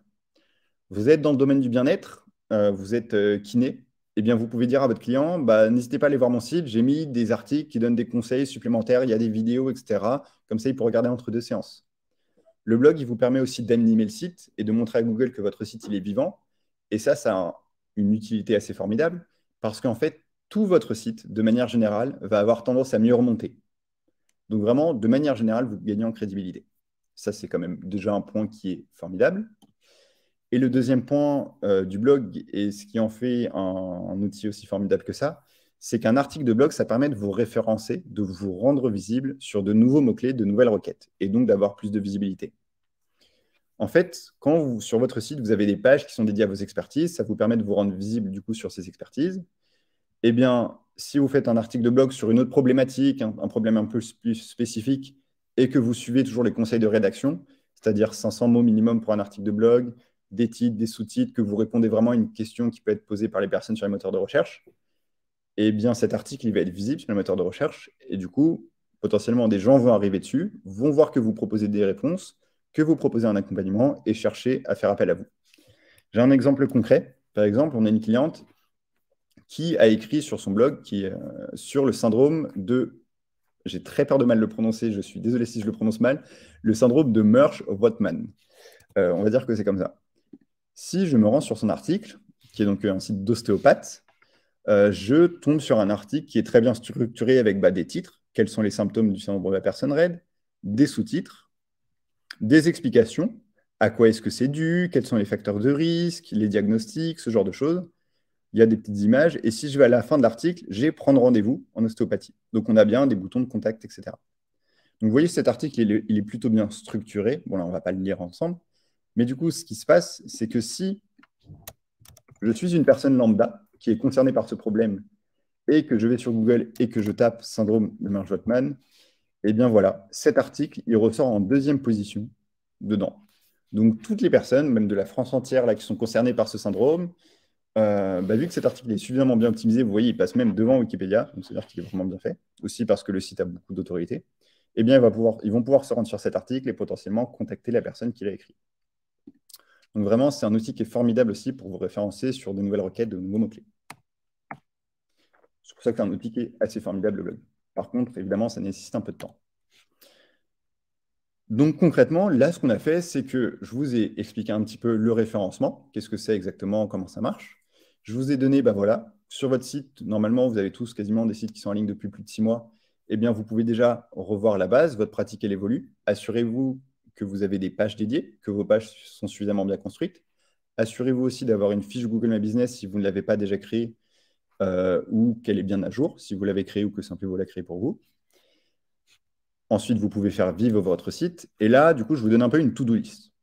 Vous êtes dans le domaine du bien-être, vous êtes kiné, eh bien, vous pouvez dire à votre client, bah, n'hésitez pas à aller voir mon site, j'ai mis des articles qui donnent des conseils supplémentaires, il y a des vidéos, etc. Comme ça, il peut regarder entre deux séances. Le blog, il vous permet aussi d'animer le site et de montrer à Google que votre site, il est vivant. Et ça a une utilité assez formidable parce qu'en fait, tout votre site, de manière générale, va avoir tendance à mieux remonter. Donc vraiment, de manière générale, vous gagnez en crédibilité. Ça, c'est quand même déjà un point qui est formidable. Et le deuxième point du blog, et ce qui en fait un outil aussi formidable que ça, c'est qu'un article de blog, ça permet de vous référencer, de vous rendre visible sur de nouveaux mots-clés, de nouvelles requêtes, et donc d'avoir plus de visibilité. En fait, quand sur votre site, vous avez des pages qui sont dédiées à vos expertises, ça vous permet de vous rendre visible du coup sur ces expertises. Eh bien, si vous faites un article de blog sur une autre problématique, un problème un peu plus spécifique, et que vous suivez toujours les conseils de rédaction, c'est-à-dire 500 mots minimum pour un article de blog, des titres, des sous-titres, que vous répondez vraiment à une question qui peut être posée par les personnes sur les moteurs de recherche, eh bien, cet article, il va être visible sur les moteurs de recherche, et du coup, potentiellement, des gens vont arriver dessus, vont voir que vous proposez des réponses, que vous proposez un accompagnement, et chercher à faire appel à vous. J'ai un exemple concret. Par exemple, on a une cliente qui a écrit sur son blog sur le syndrome de, j'ai très peur de mal le prononcer, je suis désolé si je le prononce mal, le syndrome de Murch-Rothman. On va dire que c'est comme ça. Si je me rends sur son article, qui est donc un site d'ostéopathe, je tombe sur un article qui est très bien structuré avec des titres, quels sont les symptômes du syndrome de la personne raide, des sous-titres, des explications, à quoi est-ce que c'est dû, quels sont les facteurs de risque, les diagnostics, ce genre de choses. Il y a des petites images, et si je vais à la fin de l'article, j'ai prendre rendez-vous en ostéopathie. Donc on a bien des boutons de contact, etc. Donc vous voyez, cet article, il est plutôt bien structuré. Bon, là, on ne va pas le lire ensemble. Mais du coup, ce qui se passe, c'est que si je suis une personne lambda qui est concernée par ce problème et que je vais sur Google et que je tape syndrome de Murch-Rothman, eh bien voilà, cet article, il ressort en deuxième position dedans. Donc toutes les personnes, même de la France entière, là, qui sont concernées par ce syndrome, vu que cet article est suffisamment bien optimisé, vous voyez, il passe même devant Wikipédia, donc c'est-à-dire qu'il est vraiment bien fait, aussi parce que le site a beaucoup d'autorité, eh bien, ils vont pouvoir se rendre sur cet article et potentiellement contacter la personne qui l'a écrit. Donc vraiment, c'est un outil qui est formidable aussi pour vous référencer sur de nouvelles requêtes, de nouveaux mots-clés. C'est pour ça que c'est un outil qui est assez formidable, le blog. Par contre, évidemment, ça nécessite un peu de temps. Donc concrètement, là, ce qu'on a fait, c'est que je vous ai expliqué un petit peu le référencement, qu'est-ce que c'est exactement, comment ça marche. Je vous ai donné, voilà, sur votre site, normalement, vous avez tous quasiment des sites qui sont en ligne depuis plus de 6 mois. Eh bien, vous pouvez déjà revoir la base, votre pratique, elle évolue. Assurez-vous que vous avez des pages dédiées, que vos pages sont suffisamment bien construites. Assurez-vous aussi d'avoir une fiche Google My Business si vous ne l'avez pas déjà créée ou qu'elle est bien à jour, si vous l'avez créée ou que simplement vous la créez pour vous. Ensuite, vous pouvez faire vivre votre site. Et là, du coup, je vous donne un peu une to-do list.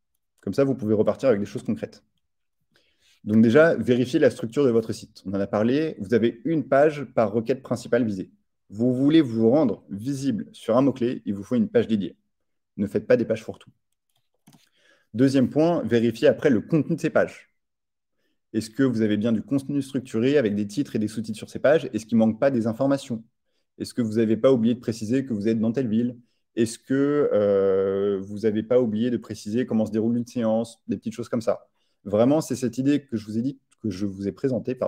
Comme ça, vous pouvez repartir avec des choses concrètes. Donc déjà, vérifiez la structure de votre site. On en a parlé. Vous avez une page par requête principale visée. Vous voulez vous rendre visible sur un mot-clé, il vous faut une page dédiée. Ne faites pas des pages fourre-tout. Deuxième point, vérifiez après le contenu de ces pages. Est-ce que vous avez bien du contenu structuré avec des titres et des sous-titres sur ces pages? Est-ce qu'il ne manque pas des informations? Est-ce que vous n'avez pas oublié de préciser que vous êtes dans telle ville? Est-ce que vous n'avez pas oublié de préciser comment se déroule une séance? Des petites choses comme ça. Vraiment, c'est cette idée que je vous ai dit, que je vous ai présentée,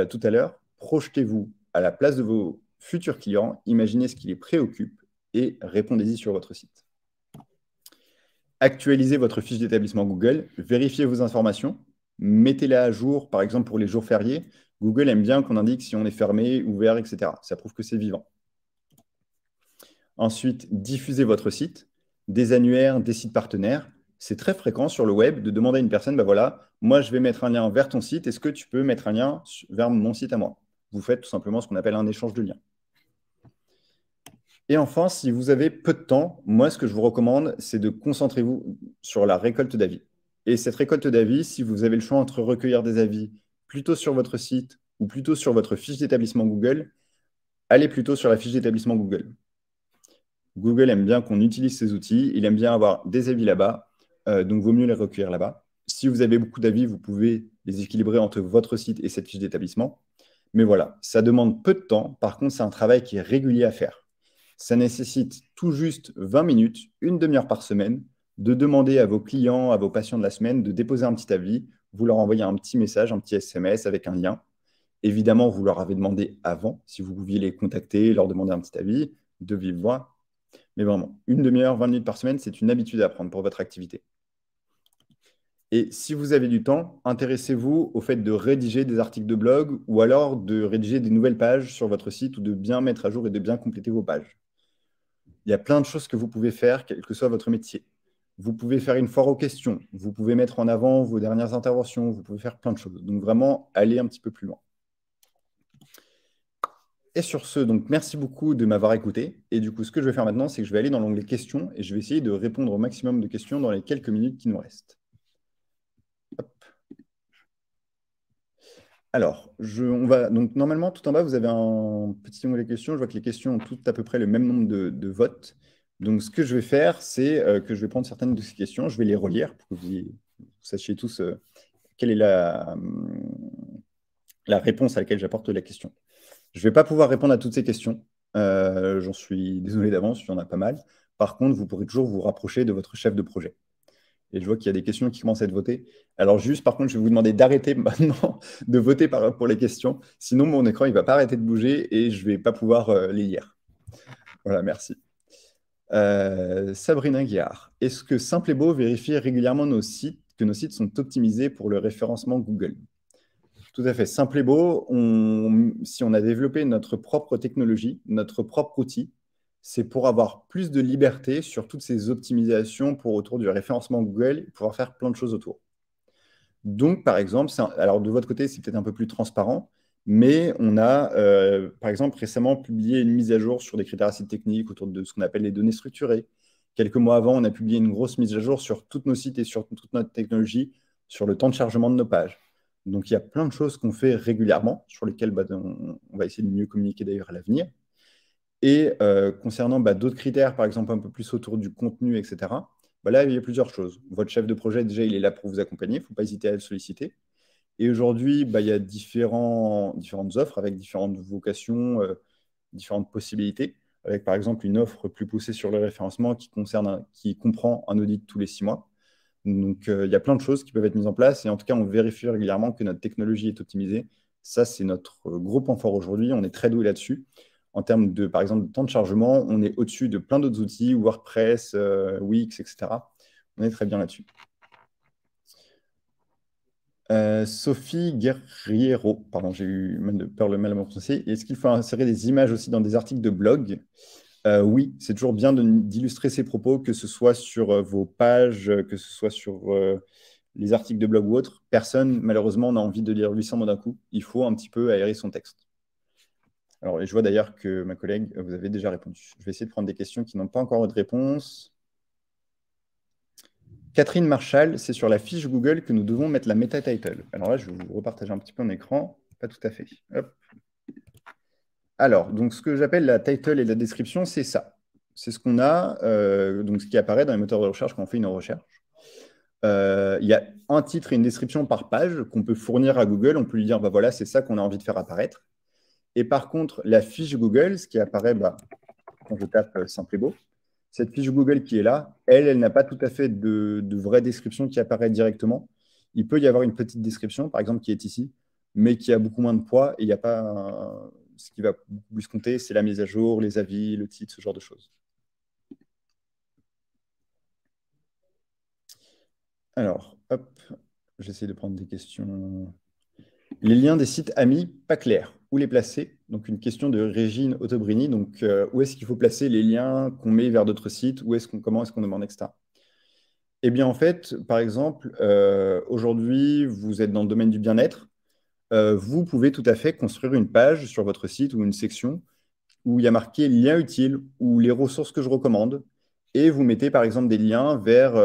tout à l'heure. Projetez-vous à la place de vos futurs clients, imaginez ce qui les préoccupe et répondez-y sur votre site. Actualisez votre fiche d'établissement Google, vérifiez vos informations, mettez-les à jour, par exemple pour les jours fériés. Google aime bien qu'on indique si on est fermé, ouvert, etc. Ça prouve que c'est vivant. Ensuite, diffusez votre site, des annuaires, des sites partenaires. C'est très fréquent sur le web de demander à une personne, voilà, moi je vais mettre un lien vers ton site, est-ce que tu peux mettre un lien vers mon site à moi? Vous faites tout simplement ce qu'on appelle un échange de liens. Et enfin, si vous avez peu de temps, moi ce que je vous recommande, c'est de concentrer-vous sur la récolte d'avis. Et cette récolte d'avis, si vous avez le choix entre recueillir des avis plutôt sur votre site ou plutôt sur votre fiche d'établissement Google, allez plutôt sur la fiche d'établissement Google. Google aime bien qu'on utilise ces outils, il aime bien avoir des avis là-bas, donc vaut mieux les recueillir là-bas. Si vous avez beaucoup d'avis, vous pouvez les équilibrer entre votre site et cette fiche d'établissement. Mais voilà, ça demande peu de temps. Par contre, c'est un travail qui est régulier à faire. Ça nécessite tout juste 20 minutes, une demi-heure par semaine, de demander à vos clients, à vos patients de la semaine de déposer un petit avis. Vous leur envoyez un petit message, un petit SMS avec un lien. Évidemment, vous leur avez demandé avant, si vous pouviez les contacter, leur demander un petit avis, de vive voix. Mais vraiment, une demi-heure, 20 minutes par semaine, c'est une habitude à prendre pour votre activité. Et si vous avez du temps, intéressez-vous au fait de rédiger des articles de blog ou alors de rédiger des nouvelles pages sur votre site ou de bien mettre à jour et de bien compléter vos pages. Il y a plein de choses que vous pouvez faire, quel que soit votre métier. Vous pouvez faire une foire aux questions, vous pouvez mettre en avant vos dernières interventions, vous pouvez faire plein de choses. Donc vraiment, allez un petit peu plus loin. Et sur ce, donc merci beaucoup de m'avoir écouté. Et du coup, ce que je vais faire maintenant, c'est que je vais aller dans l'onglet questions et je vais essayer de répondre au maximum de questions dans les quelques minutes qui nous restent. Hop. Alors, donc normalement, tout en bas, vous avez un petit onglet questions. Je vois que les questions ont toutes à peu près le même nombre de votes. Donc, ce que je vais faire, c'est que je vais prendre certaines de ces questions, je vais les relire pour que vous sachiez tous quelle est la réponse à laquelle j'apporte la question. Je ne vais pas pouvoir répondre à toutes ces questions. J'en suis désolé d'avance, il y en a pas mal. Par contre, vous pourrez toujours vous rapprocher de votre chef de projet. Et je vois qu'il y a des questions qui commencent à être votées. Alors juste, par contre, je vais vous demander d'arrêter maintenant de voter pour les questions. Sinon, mon écran, il ne va pas arrêter de bouger et je ne vais pas pouvoir les lire. Voilà, merci. Sabrina Guillard. Est-ce que Simple et Beau vérifie régulièrement que nos sites sont optimisés pour le référencement Google? Tout à fait. Simple et Beau, si on a développé notre propre technologie, notre propre outil, c'est pour avoir plus de liberté sur toutes ces optimisations autour du référencement Google et pouvoir faire plein de choses autour. Donc, par exemple, alors de votre côté, c'est peut-être un peu plus transparent, mais on a, par exemple, récemment publié une mise à jour sur des critères assez techniques autour de ce qu'on appelle les données structurées. Quelques mois avant, on a publié une grosse mise à jour sur tous nos sites et sur toute notre technologie, sur le temps de chargement de nos pages. Donc, il y a plein de choses qu'on fait régulièrement, sur lesquelles on va essayer de mieux communiquer d'ailleurs à l'avenir. Et concernant d'autres critères, par exemple un peu plus autour du contenu, etc., là, il y a plusieurs choses. Votre chef de projet, déjà, il est là pour vous accompagner. Il ne faut pas hésiter à le solliciter. Et aujourd'hui, il y a différentes offres avec différentes vocations, différentes possibilités. Avec, par exemple, une offre plus poussée sur le référencement qui comprend un audit tous les 6 mois. Donc, il y a plein de choses qui peuvent être mises en place. Et en tout cas, on vérifie régulièrement que notre technologie est optimisée. Ça, c'est notre gros point fort aujourd'hui. On est très doué là-dessus. En termes de, par exemple, de temps de chargement, on est au-dessus de plein d'autres outils, WordPress, Wix, etc. On est très bien là-dessus. Sophie Guerriero, pardon, j'ai eu peur le mal à me prononcer. Est-ce qu'il faut insérer des images aussi dans des articles de blog? Oui, c'est toujours bien d'illustrer ces propos, que ce soit sur vos pages, que ce soit sur les articles de blog ou autres. Personne, malheureusement, n'a envie de lire 800 mots d'un coup. Il faut un petit peu aérer son texte. Alors, et je vois d'ailleurs que ma collègue, vous avez déjà répondu. Je vais essayer de prendre des questions qui n'ont pas encore eu de réponse. Catherine Marshall, c'est sur la fiche Google que nous devons mettre la meta title. Alors là, je vais vous repartager un petit peu mon écran. Pas tout à fait. Hop. Alors, donc ce que j'appelle la title et la description, c'est ça. C'est ce qu'on a, donc ce qui apparaît dans les moteurs de recherche quand on fait une recherche. Il y a un titre et une description par page qu'on peut fournir à Google. On peut lui dire, voilà, c'est ça qu'on a envie de faire apparaître. Et par contre, la fiche Google, ce qui apparaît quand je tape Simple et Beau, cette fiche Google qui est là, elle n'a pas tout à fait de vraie description qui apparaît directement. Il peut y avoir une petite description, par exemple, qui est ici, mais qui a beaucoup moins de poids et il n'y a pas ce qui va beaucoup plus compter, c'est la mise à jour, les avis, le titre, ce genre de choses. Alors, hop, j'essaie de prendre des questions. Les liens des sites amis, pas clairs. Où les placer? Donc, une question de Régine Autobrini. Donc, où est-ce qu'il faut placer les liens qu'on met vers d'autres sites? Comment est-ce qu'on demande, etc. Eh bien, en fait, par exemple, aujourd'hui, vous êtes dans le domaine du bien-être. Vous pouvez tout à fait construire une page sur votre site ou une section où il y a marqué lien utile ou les ressources que je recommande. Et vous mettez, par exemple, des liens vers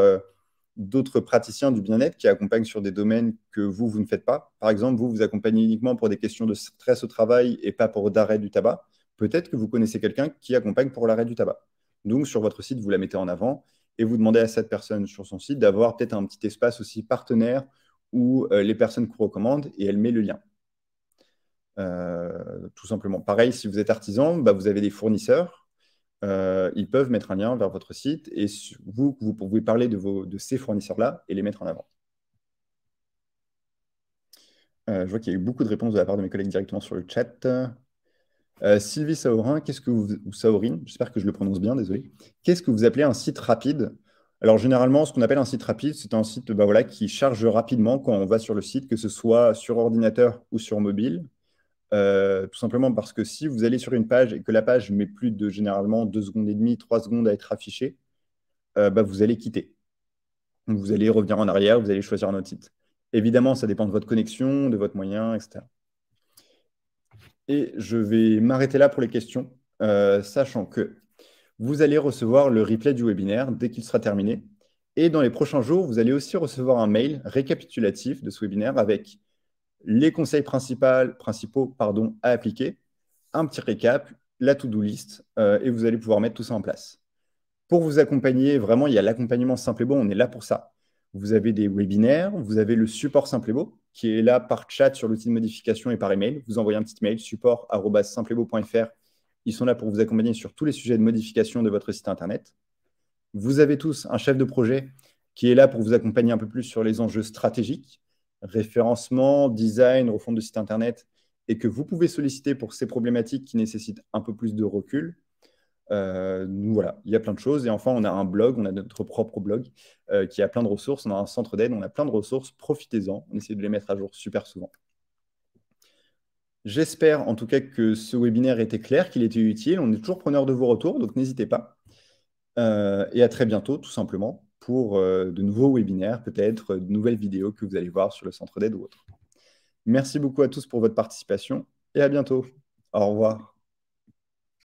d'autres praticiens du bien-être qui accompagnent sur des domaines que vous ne faites pas. Par exemple, vous accompagnez uniquement pour des questions de stress au travail et pas pour d'arrêt du tabac. Peut-être que vous connaissez quelqu'un qui accompagne pour l'arrêt du tabac. Donc, sur votre site, vous la mettez en avant et vous demandez à cette personne sur son site d'avoir peut-être un petit espace aussi partenaire où les personnes qu'on recommande et elle met le lien. Tout simplement. Pareil, si vous êtes artisan, bah, vous avez des fournisseurs. Ils peuvent mettre un lien vers votre site et vous pouvez parler de ces fournisseurs-là et les mettre en avant. Je vois qu'il y a eu beaucoup de réponses de la part de mes collègues directement sur le chat. Sylvie Saorin, ou Saorine, j'espère que je le prononce bien, désolé. Qu'est-ce que vous appelez un site rapide? Alors généralement, ce qu'on appelle un site rapide, c'est un site bah, voilà, qui charge rapidement quand on va sur le site, que ce soit sur ordinateur ou sur mobile. Tout simplement parce que si vous allez sur une page et que la page met plus de généralement 2 secondes et demie, 3 secondes à être affichée, bah, vous allez quitter. Donc, vous allez revenir en arrière, vous allez choisir un autre site. Évidemment, ça dépend de votre connexion, de votre moyen, etc. Et je vais m'arrêter là pour les questions, sachant que vous allez recevoir le replay du webinaire dès qu'il sera terminé. Et dans les prochains jours, vous allez aussi recevoir un mail récapitulatif de ce webinaire avec les conseils principaux à appliquer, un petit récap, la to-do list, et vous allez pouvoir mettre tout ça en place. Pour vous accompagner, vraiment, il y a l'accompagnement Simple et Beau, on est là pour ça. Vous avez des webinaires, vous avez le support Simple et Beau, qui est là par chat sur l'outil de modification et par email. Vous envoyez un petit mail, support@simplebeau.fr. Ils sont là pour vous accompagner sur tous les sujets de modification de votre site Internet. Vous avez tous un chef de projet qui est là pour vous accompagner un peu plus sur les enjeux stratégiques, référencement, design, refonte de site Internet, et que vous pouvez solliciter pour ces problématiques qui nécessitent un peu plus de recul. Nous, voilà, il y a plein de choses. Et enfin, on a un blog, on a notre propre blog qui a plein de ressources. On a un centre d'aide, on a plein de ressources. Profitez-en. On essaie de les mettre à jour super souvent. J'espère en tout cas que ce webinaire était clair, qu'il était utile. On est toujours preneur de vos retours, donc n'hésitez pas. Et à très bientôt, tout simplement, pour de nouveaux webinaires, peut-être de nouvelles vidéos que vous allez voir sur le centre d'aide ou autre. Merci beaucoup à tous pour votre participation et à bientôt. Au revoir.